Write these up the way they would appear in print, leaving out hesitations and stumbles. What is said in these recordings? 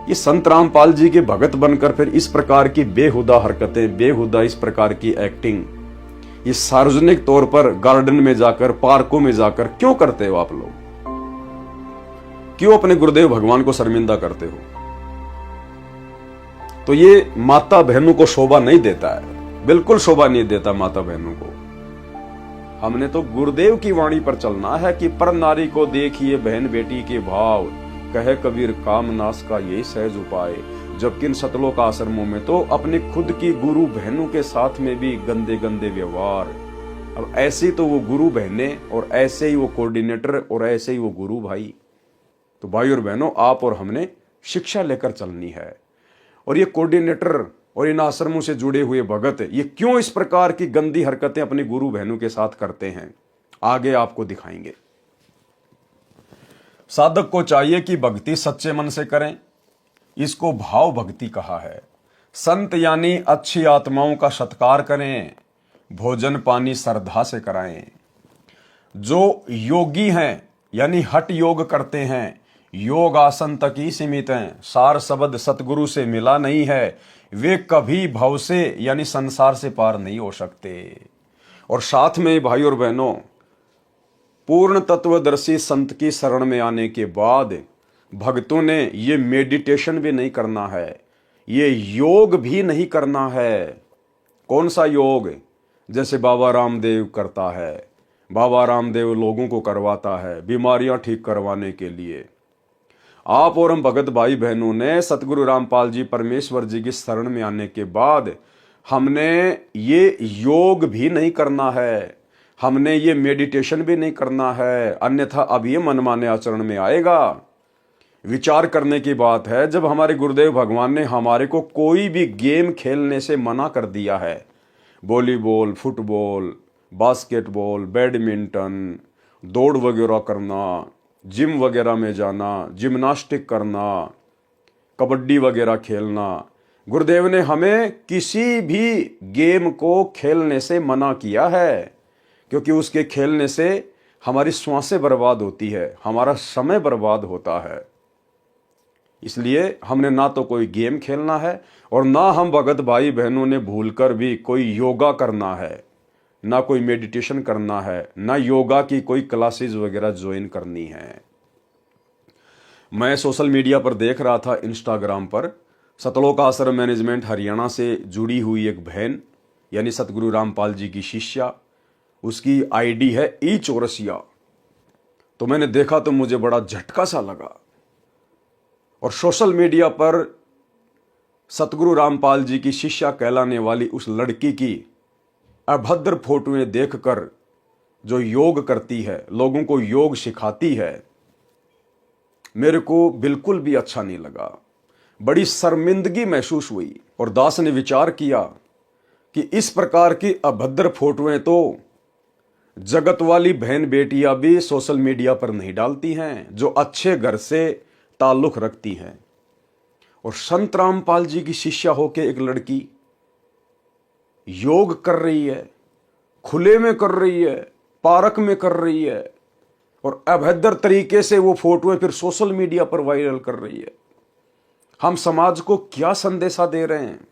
ये संत रामपाल जी के भगत बनकर फिर इस प्रकार की बेहुदा हरकतें, बेहुदा इस प्रकार की एक्टिंग, ये सार्वजनिक तौर पर गार्डन में जाकर, पार्कों में जाकर क्यों करते हो आप लोग? क्यों अपने गुरुदेव भगवान को शर्मिंदा करते हो? तो ये माता बहनों को शोभा नहीं देता है, बिल्कुल शोभा नहीं देता माता बहनों को। हमने तो गुरुदेव की वाणी पर चलना है कि पर नारी को देखिए बहन बेटी के भाव, कहे कबीर काम नाश का यही सहज उपाय। जबकि इन सतलोक आश्रमों में तो अपने खुद की गुरु बहनों के साथ में भी गंदे गंदे व्यवहार। अब ऐसे तो वो गुरु बहनें और ऐसे ही वो कोऑर्डिनेटर और ऐसे ही वो गुरु भाई। तो भाई और बहनों, आप और हमने शिक्षा लेकर चलनी है। और ये कोऑर्डिनेटर और इन आश्रमों से जुड़े हुए भगत ये क्यों इस प्रकार की गंदी हरकतें अपने गुरु बहनों के साथ करते हैं, आगे आपको दिखाएंगे। साधक को चाहिए कि भक्ति सच्चे मन से करें, इसको भाव भक्ति कहा है। संत यानी अच्छी आत्माओं का सत्कार करें, भोजन पानी श्रद्धा से कराएं। जो योगी हैं यानी हठ योग करते हैं, योग आसन तक ही सीमित हैं, सार शब्द सतगुरु से मिला नहीं है, वे कभी भव से यानी संसार से पार नहीं हो सकते। और साथ में भाई और बहनों, पूर्ण तत्वदर्शी संत की शरण में आने के बाद भक्तों ने ये मेडिटेशन भी नहीं करना है, ये योग भी नहीं करना है। कौन सा योग? जैसे बाबा रामदेव करता है। बाबा रामदेव लोगों को करवाता है बीमारियां ठीक करवाने के लिए। आप और हम भगत भाई बहनों ने सतगुरु रामपाल जी परमेश्वर जी की शरण में आने के बाद हमने ये योग भी नहीं करना है, हमने ये मेडिटेशन भी नहीं करना है, अन्यथा अब ये मनमाने आचरण में आएगा। विचार करने की बात है, जब हमारे गुरुदेव भगवान ने हमारे को कोई भी गेम खेलने से मना कर दिया है, वॉलीबॉल, फुटबॉल, बास्केटबॉल, बैडमिंटन, दौड़ वगैरह करना, जिम वगैरह में जाना, जिम्नास्टिक करना, कबड्डी वगैरह खेलना, गुरुदेव ने हमें किसी भी गेम को खेलने से मना किया है, क्योंकि उसके खेलने से हमारी श्वासें बर्बाद होती है, हमारा समय बर्बाद होता है। इसलिए हमने ना तो कोई गेम खेलना है और ना हम भगत भाई बहनों ने भूलकर भी कोई योगा करना है, ना कोई मेडिटेशन करना है, ना योगा की कोई क्लासेस वगैरह ज्वाइन करनी है। मैं सोशल मीडिया पर देख रहा था, इंस्टाग्राम पर, सतलोक आश्रम मैनेजमेंट हरियाणा से जुड़ी हुई एक बहन यानी सतगुरु रामपाल जी की शिष्या, उसकी आईडी है ई चौरसिया। तो मैंने देखा तो मुझे बड़ा झटका सा लगा। और सोशल मीडिया पर सतगुरु रामपाल जी की शिष्या कहलाने वाली उस लड़की की अभद्र फोटोएं देखकर जो योग करती है, लोगों को योग सिखाती है, मेरे को बिल्कुल भी अच्छा नहीं लगा। बड़ी शर्मिंदगी महसूस हुई। और दास ने विचार किया कि इस प्रकार की अभद्र फोटोएं तो जगत वाली बहन बेटियां भी सोशल मीडिया पर नहीं डालती हैं, जो अच्छे घर से ताल्लुक रखती हैं। और संत रामपाल जी की शिष्या होके एक लड़की योग कर रही है, खुले में कर रही है, पार्क में कर रही है, और अभद्र तरीके से वो फोटोएं फिर सोशल मीडिया पर वायरल कर रही है। हम समाज को क्या संदेशा दे रहे हैं?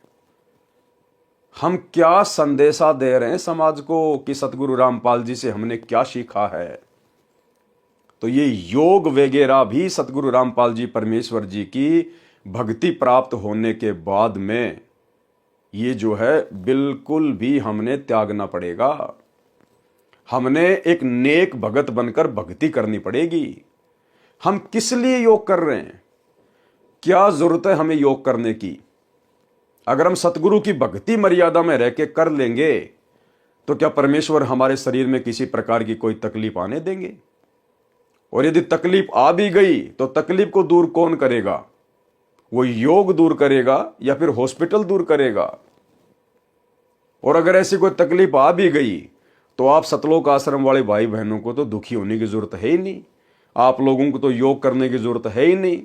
हम क्या संदेशा दे रहे हैं समाज को कि सतगुरु रामपाल जी से हमने क्या सीखा है? तो ये योग वगैरह भी सतगुरु रामपाल जी परमेश्वर जी की भक्ति प्राप्त होने के बाद में ये जो है बिल्कुल भी हमने त्यागना पड़ेगा। हमने एक नेक भगत बनकर भक्ति करनी पड़ेगी। हम किस लिए योग कर रहे हैं? क्या जरूरत है हमें योग करने की? अगर हम सतगुरु की भक्ति मर्यादा में रह के कर लेंगे तो क्या परमेश्वर हमारे शरीर में किसी प्रकार की कोई तकलीफ आने देंगे? और यदि तकलीफ आ भी गई तो तकलीफ को दूर कौन करेगा? वो योग दूर करेगा या फिर हॉस्पिटल दूर करेगा? और अगर ऐसी कोई तकलीफ आ भी गई तो आप सतलोक आश्रम वाले भाई बहनों को तो दुखी होने की जरूरत है ही नहीं। आप लोगों को तो योग करने की जरूरत है ही नहीं।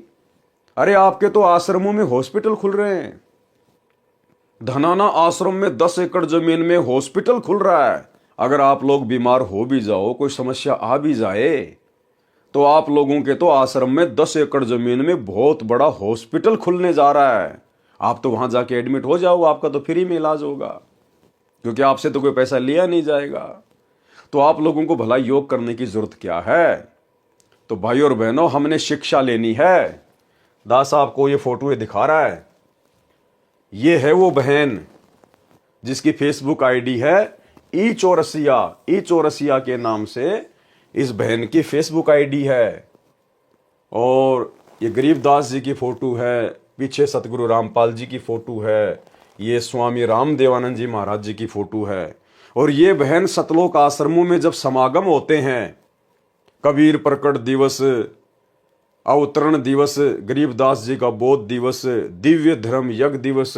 अरे आपके तो आश्रमों में हॉस्पिटल खुल रहे हैं। धनाना आश्रम में 10 एकड़ जमीन में हॉस्पिटल खुल रहा है। अगर आप लोग बीमार हो भी जाओ, कोई समस्या आ भी जाए, तो आप लोगों के तो आश्रम में 10 एकड़ जमीन में बहुत बड़ा हॉस्पिटल खुलने जा रहा है। आप तो वहां जाके एडमिट हो जाओ, आपका तो फ्री में इलाज होगा, क्योंकि आपसे तो कोई पैसा लिया नहीं जाएगा। तो आप लोगों को भला योग करने की जरूरत क्या है? तो भाई और बहनों, हमने शिक्षा लेनी है। दास आपको ये फोटो दिखा रहा है, ये है वो बहन जिसकी फेसबुक आईडी है ई चौरसिया। ई चौरसिया के नाम से इस बहन की फेसबुक आईडी है। और ये गरीबदास जी की फोटो है, पीछे सतगुरु रामपाल जी की फोटो है, ये स्वामी रामदेवानंद जी महाराज जी की फोटो है। और ये बहन सतलोक आश्रमों में जब समागम होते हैं, कबीर प्रकट दिवस, अवतरण दिवस, गरीबदास जी का बोध दिवस, दिव्य धर्म यज्ञ दिवस,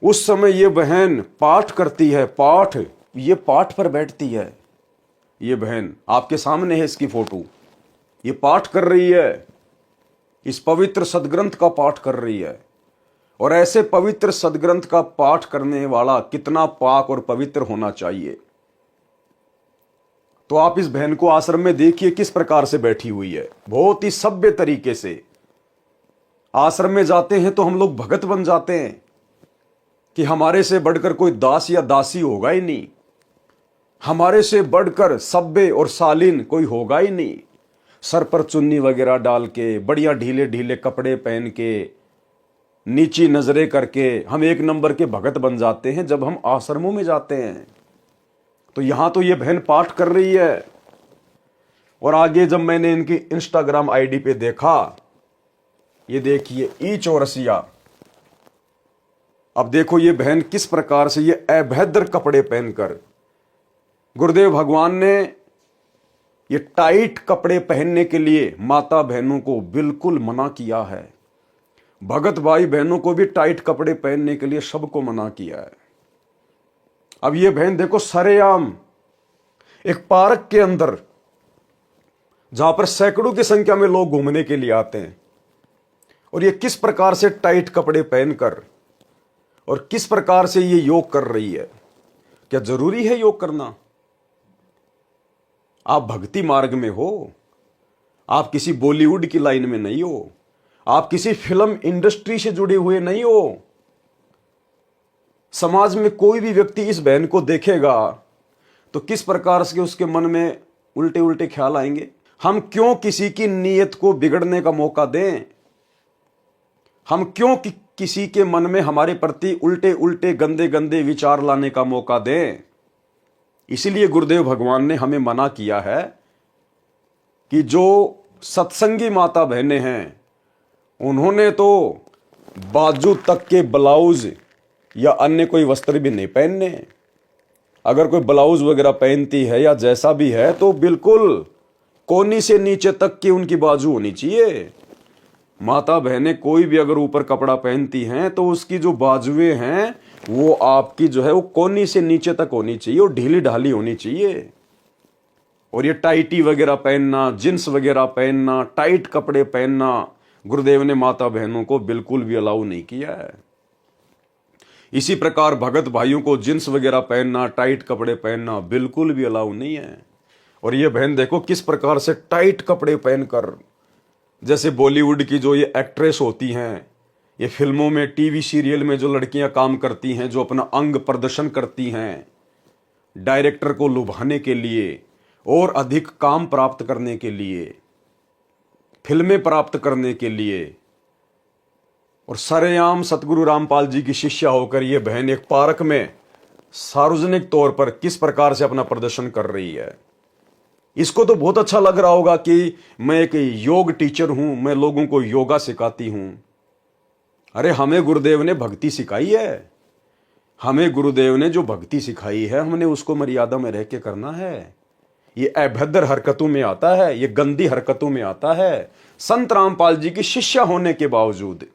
उस समय ये बहन पाठ करती है। पाठ, ये पाठ पर बैठती है। ये बहन आपके सामने है, इसकी फोटो, ये पाठ कर रही है, इस पवित्र सदग्रंथ का पाठ कर रही है। और ऐसे पवित्र सदग्रंथ का पाठ करने वाला कितना पाक और पवित्र होना चाहिए। तो आप इस बहन को आश्रम में देखिए किस प्रकार से बैठी हुई है, बहुत ही सभ्य तरीके से। आश्रम में जाते हैं तो हम लोग भगत बन जाते हैं कि हमारे से बढ़कर कोई दास या दासी होगा ही नहीं, हमारे से बढ़कर सभ्य और शालीन कोई होगा ही नहीं। सर पर चुन्नी वगैरह डाल के, बढ़िया ढीले ढीले कपड़े पहन के, नीची नजरें करके हम एक नंबर के भगत बन जाते हैं जब हम आश्रमों में जाते हैं। तो यहां तो ये बहन पाठ कर रही है। और आगे जब मैंने इनकी इंस्टाग्राम आईडी पे देखा, ये देखिए ई चौरसिया। अब देखो ये बहन किस प्रकार से, ये अभद्र कपड़े पहनकर, गुरुदेव भगवान ने ये टाइट कपड़े पहनने के लिए माता बहनों को बिल्कुल मना किया है। भगत भाई बहनों को भी टाइट कपड़े पहनने के लिए सबको मना किया है। अब ये बहन देखो सरेआम एक पार्क के अंदर, जहां पर सैकड़ों की संख्या में लोग घूमने के लिए आते हैं, और ये किस प्रकार से टाइट कपड़े पहनकर और किस प्रकार से ये योग कर रही है। क्या जरूरी है योग करना? आप भक्ति मार्ग में हो, आप किसी बॉलीवुड की लाइन में नहीं हो, आप किसी फिल्म इंडस्ट्री से जुड़े हुए नहीं हो। समाज में कोई भी व्यक्ति इस बहन को देखेगा तो किस प्रकार से उसके मन में उल्टे उल्टे ख्याल आएंगे। हम क्यों किसी की नीयत को बिगड़ने का मौका दें? हम क्यों किसी के मन में हमारे प्रति उल्टे उल्टे गंदे गंदे विचार लाने का मौका दें? इसीलिए गुरुदेव भगवान ने हमें मना किया है कि जो सत्संगी माता बहनें हैं, उन्होंने तो बाजू तक के ब्लाउज या अन्य कोई वस्त्र भी नहीं पहनने। अगर कोई ब्लाउज वगैरह पहनती है या जैसा भी है, तो बिल्कुल कोहनी से नीचे तक की उनकी बाजू होनी चाहिए। माता बहनें कोई भी अगर ऊपर कपड़ा पहनती हैं तो उसकी जो बाजुएं हैं वो आपकी जो है वो कोहनी से नीचे तक होनी चाहिए और ढीली ढाली होनी चाहिए। और ये टाइटी वगैरह पहनना, जींस वगैरह पहनना, टाइट कपड़े पहनना, गुरुदेव ने माता बहनों को बिल्कुल भी अलाउ नहीं किया है। इसी प्रकार भगत भाइयों को जींस वगैरह पहनना, टाइट कपड़े पहनना बिल्कुल भी अलाउ नहीं है। और ये बहन देखो किस प्रकार से टाइट कपड़े पहनकर, जैसे बॉलीवुड की जो ये एक्ट्रेस होती हैं, ये फिल्मों में, टीवी सीरियल में जो लड़कियां काम करती हैं, जो अपना अंग प्रदर्शन करती हैं डायरेक्टर को लुभाने के लिए और अधिक काम प्राप्त करने के लिए, फिल्में प्राप्त करने के लिए। और सरेआम सतगुरु रामपाल जी की शिष्या होकर ये बहन एक पार्क में सार्वजनिक तौर पर किस प्रकार से अपना प्रदर्शन कर रही है। इसको तो बहुत अच्छा लग रहा होगा कि मैं एक योग टीचर हूं, मैं लोगों को योगा सिखाती हूं। अरे हमें गुरुदेव ने भक्ति सिखाई है, हमें गुरुदेव ने जो भक्ति सिखाई है हमने उसको मर्यादा में रह के करना है। ये अभद्र हरकतों में आता है, ये गंदी हरकतों में आता है। संत रामपाल जी की शिष्या होने के बावजूद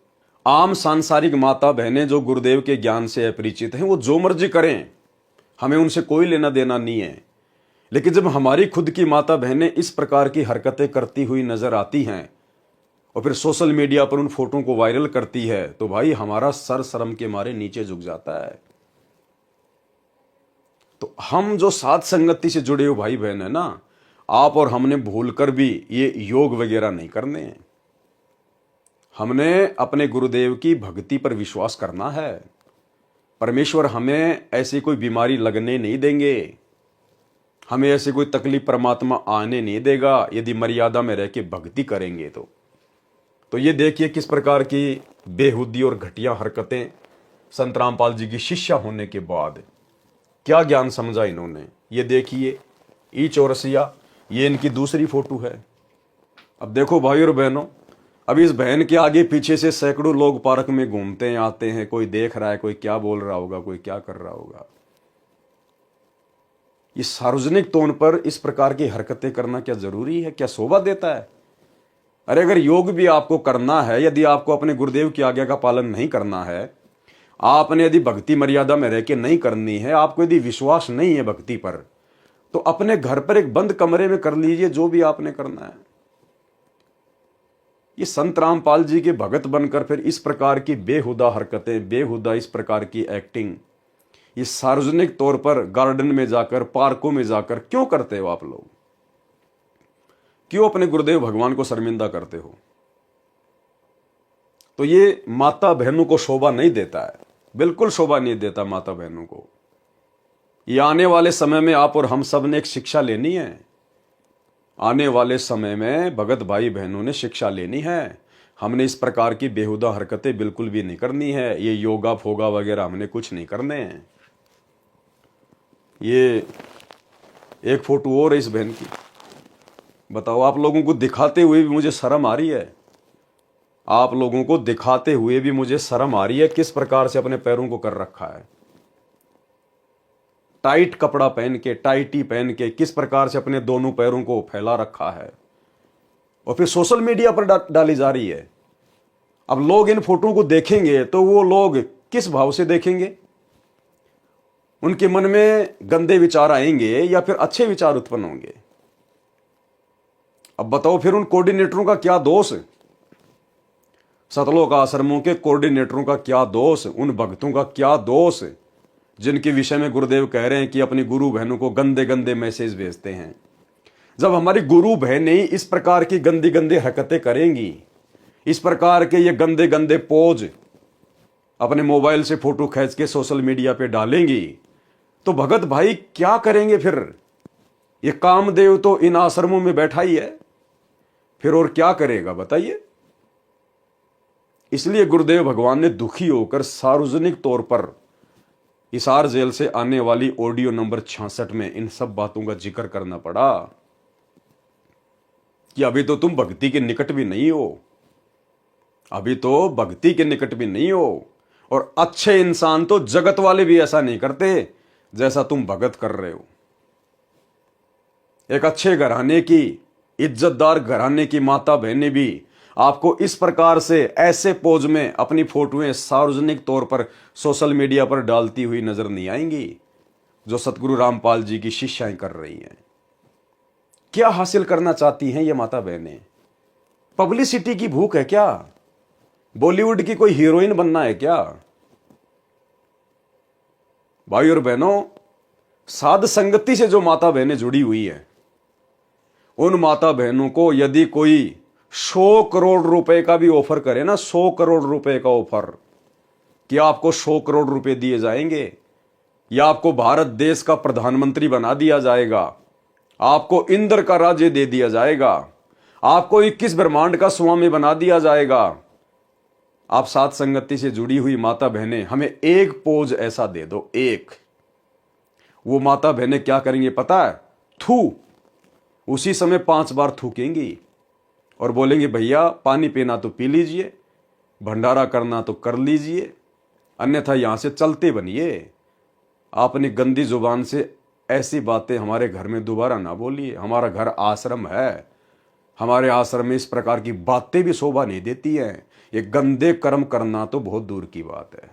आम सांसारिक माता बहनें जो गुरुदेव के ज्ञान से अपरिचित हैं, वो जो मर्जी करें, हमें उनसे कोई लेना देना नहीं है। लेकिन जब हमारी खुद की माता बहनें इस प्रकार की हरकतें करती हुई नजर आती हैं और फिर सोशल मीडिया पर उन फोटो को वायरल करती है, तो भाई हमारा सर शर्म के मारे नीचे झुक जाता है। तो हम जो साथ संगति से जुड़े हुए भाई बहन है ना, आप और हमने भूलकर भी ये योग वगैरह नहीं करने हैं। हमने अपने गुरुदेव की भक्ति पर विश्वास करना है। परमेश्वर हमें ऐसी कोई बीमारी लगने नहीं देंगे, हमें ऐसी कोई तकलीफ परमात्मा आने नहीं देगा यदि मर्यादा में रह के भक्ति करेंगे तो ये देखिए किस प्रकार की बेहुदी और घटिया हरकतें संत रामपाल जी की शिष्या होने के बाद क्या ज्ञान समझा इन्होंने। ये देखिए ई चौरसिया, ये इनकी दूसरी फोटो है। अब देखो भाई और बहनों, अब इस बहन के आगे पीछे से सैकड़ों लोग पार्क में घूमते हैं, आते हैं, कोई देख रहा है, कोई क्या बोल रहा होगा, कोई क्या कर रहा होगा। ये सार्वजनिक तौर पर इस प्रकार की हरकतें करना क्या जरूरी है? क्या शोभा देता है? अरे अगर योग भी आपको करना है, यदि आपको अपने गुरुदेव की आज्ञा का पालन नहीं करना है, आपने यदि भक्ति मर्यादा में रह के नहीं करनी है, आपको यदि विश्वास नहीं है भक्ति पर, तो अपने घर पर एक बंद कमरे में कर लीजिए जो भी आपने करना है। ये संत रामपाल जी के भगत बनकर फिर इस प्रकार की बेहुदा हरकतें, बेहुदा इस प्रकार की एक्टिंग, ये सार्वजनिक तौर पर गार्डन में जाकर, पार्कों में जाकर क्यों करते हो आप लोग? क्यों अपने गुरुदेव भगवान को शर्मिंदा करते हो? तो ये माता बहनों को शोभा नहीं देता है, बिल्कुल शोभा नहीं देता माता बहनों को। ये आने वाले समय में आप और हम सब ने एक शिक्षा लेनी है। आने वाले समय में भगत भाई बहनों ने शिक्षा लेनी है। हमने इस प्रकार की बेहुदा हरकतें बिल्कुल भी नहीं करनी है। ये योगा फोगा वगैरह हमने कुछ नहीं करने हैं। ये एक फोटो और है इस बहन की। बताओ, आप लोगों को दिखाते हुए भी मुझे शर्म आ रही है। आप लोगों को दिखाते हुए भी मुझे शर्म आ रही है किस प्रकार से अपने पैरों को कर रखा है। टाइट कपड़ा पहन के, टाइटी पहन के किस प्रकार से अपने दोनों पैरों को फैला रखा है और फिर सोशल मीडिया पर डाली जा रही है। अब लोग इन फोटो को देखेंगे तो वो लोग किस भाव से देखेंगे? उनके मन में गंदे विचार आएंगे या फिर अच्छे विचार उत्पन्न होंगे? अब बताओ, फिर उन कोऑर्डिनेटरों का क्या दोष? सतलोक आश्रमों के कोऑर्डिनेटरों का क्या दोष? उन भक्तों का क्या दोष जिनके विषय में गुरुदेव कह रहे हैं कि अपनी गुरु बहनों को गंदे गंदे मैसेज भेजते हैं? जब हमारी गुरु बहनें इस प्रकार की गंदी गंदी हरकतें करेंगी, इस प्रकार के ये गंदे गंदे पोज अपने मोबाइल से फोटो खींच के सोशल मीडिया पे डालेंगी, तो भगत भाई क्या करेंगे फिर? ये कामदेव तो इन आश्रमों में बैठा ही है, फिर और क्या करेगा बताइए? इसलिए गुरुदेव भगवान ने दुखी होकर सार्वजनिक तौर पर हिसार जेल से आने वाली ऑडियो नंबर 66 में इन सब बातों का जिक्र करना पड़ा कि अभी तो तुम भक्ति के निकट भी नहीं हो, अभी तो भक्ति के निकट भी नहीं हो, और अच्छे इंसान तो जगत वाले भी ऐसा नहीं करते जैसा तुम भगत कर रहे हो। एक अच्छे घराने की, इज्जतदार घराने की माता बहनें भी आपको इस प्रकार से ऐसे पोज में अपनी फोटोएं सार्वजनिक तौर पर सोशल मीडिया पर डालती हुई नजर नहीं आएंगी जो सतगुरु रामपाल जी की शिष्याएं कर रही हैं। क्या हासिल करना चाहती हैं ये माता बहनें? पब्लिसिटी की भूख है क्या? बॉलीवुड की कोई हीरोइन बनना है क्या? भाई और बहनों, साध संगति से जो माता बहनें जुड़ी हुई हैं, उन माता बहनों को यदि कोई 100 करोड़ रुपए का भी ऑफर करे ना, 100 करोड़ रुपए का ऑफर, कि आपको 100 करोड़ रुपए दिए जाएंगे या आपको भारत देश का प्रधानमंत्री बना दिया जाएगा, आपको इंद्र का राज्य दे दिया जाएगा, आपको 21 ब्रह्मांड का स्वामी बना दिया जाएगा, आप साथ संगति से जुड़ी हुई माता बहनें हमें एक पोज ऐसा दे दो, एक। वो माता बहनें क्या करेंगे पता है? थू, उसी समय 5 बार थूकेंगी और बोलेंगे भैया पानी पीना तो पी लीजिए, भंडारा करना तो कर लीजिए, अन्यथा यहां से चलते बनिए। आपने गंदी जुबान से ऐसी बातें हमारे घर में दोबारा ना बोलिए। हमारा घर आश्रम है, हमारे आश्रम में इस प्रकार की बातें भी शोभा नहीं देती हैं। ये गंदे कर्म करना तो बहुत दूर की बात है।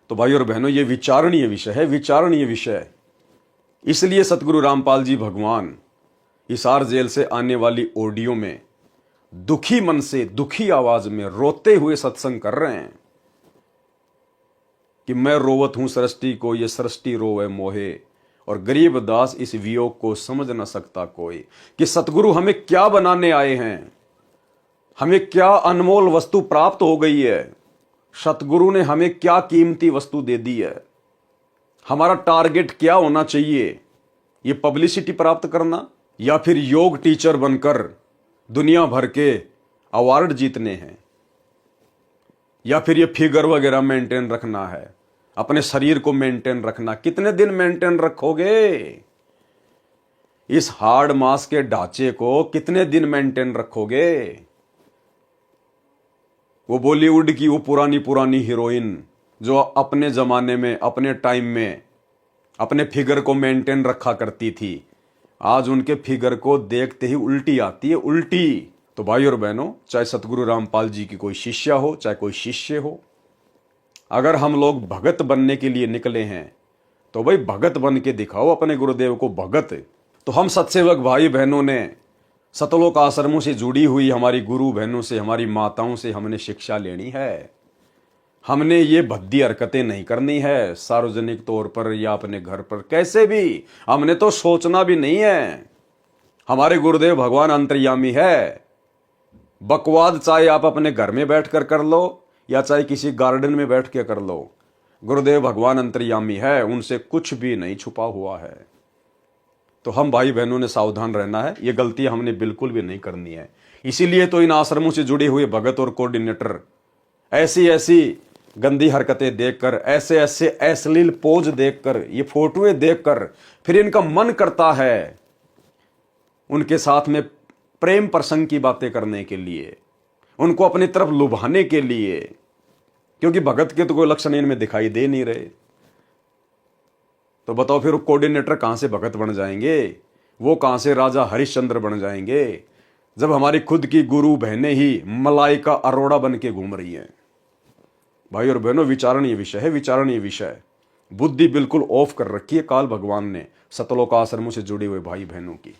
तो भाई और बहनों, ये विचारणीय विषय है, विचारणीय विषय। इसलिए सतगुरु रामपाल जी भगवान हिसार जेल से आने वाली ऑडियो में दुखी मन से, दुखी आवाज में, रोते हुए सत्संग कर रहे हैं कि मैं रोवत हूं सृष्टि को, ये सृष्टि रोवे मोहे, और गरीब दास इस वियोग को समझ न सकता कोई कि सतगुरु हमें क्या बनाने आए हैं, हमें क्या अनमोल वस्तु प्राप्त हो गई है, सतगुरु ने हमें क्या कीमती वस्तु दे दी है, हमारा टारगेट क्या होना चाहिए, ये पब्लिसिटी प्राप्त करना या फिर योग टीचर बनकर दुनिया भर के अवार्ड जीतने हैं, या फिर ये फिगर वगैरह मेंटेन रखना है, अपने शरीर को मेंटेन रखना। कितने दिन मेंटेन रखोगे? इस हार्ड मास के ढांचे को कितने दिन मेंटेन रखोगे? वो बॉलीवुड की वो पुरानी पुरानी हीरोइन जो अपने जमाने में, अपने टाइम में अपने फिगर को मेंटेन रखा करती थी, आज उनके फिगर को देखते ही उल्टी आती है, उल्टी। तो भाई और बहनों, चाहे सतगुरु रामपाल जी की कोई शिष्या हो, चाहे कोई शिष्य हो, अगर हम लोग भगत बनने के लिए निकले हैं तो भाई भगत बन के दिखाओ अपने गुरुदेव को भगत। तो हम सत्सेवक भाई बहनों ने सतलोक आश्रमों से जुड़ी हुई हमारी गुरु बहनों से, हमारी माताओं से हमने शिक्षा लेनी है। हमने ये भद्दी हरकतें नहीं करनी है सार्वजनिक तौर पर या अपने घर पर, कैसे भी हमने तो सोचना भी नहीं है। हमारे गुरुदेव भगवान अंतर्यामी है। बकवाद चाहे आप अपने घर में बैठकर कर लो या चाहे किसी गार्डन में बैठ के कर लो, गुरुदेव भगवान अंतर्यामी है, उनसे कुछ भी नहीं छुपा हुआ है। तो हम भाई बहनों ने सावधान रहना है, ये गलती हमने बिल्कुल भी नहीं करनी है। इसीलिए तो इन आश्रमों से जुड़े हुए भगत और कोऑर्डिनेटर ऐसी ऐसी गंदी हरकतें देखकर, ऐसे ऐसे अश्लील पोज देखकर, ये फोटोएं देखकर फिर इनका मन करता है उनके साथ में प्रेम प्रसंग की बातें करने के लिए, उनको अपनी तरफ लुभाने के लिए, क्योंकि भगत के तो कोई लक्षण इनमें दिखाई दे नहीं रहे। तो बताओ फिर कोऑर्डिनेटर कहां से भगत बन जाएंगे, वो कहां से राजा हरिश्चंद्र बन जाएंगे, जब हमारी खुद की गुरु बहनें ही मलाइका अरोड़ा बन के घूम रही हैं। भाई और बहनों, विचारणीय विषय है, विचारणीय विषय। बुद्धि बिल्कुल ऑफ कर रखी है काल भगवान ने सतलोक आश्रमों से जुड़े हुए भाई बहनों की।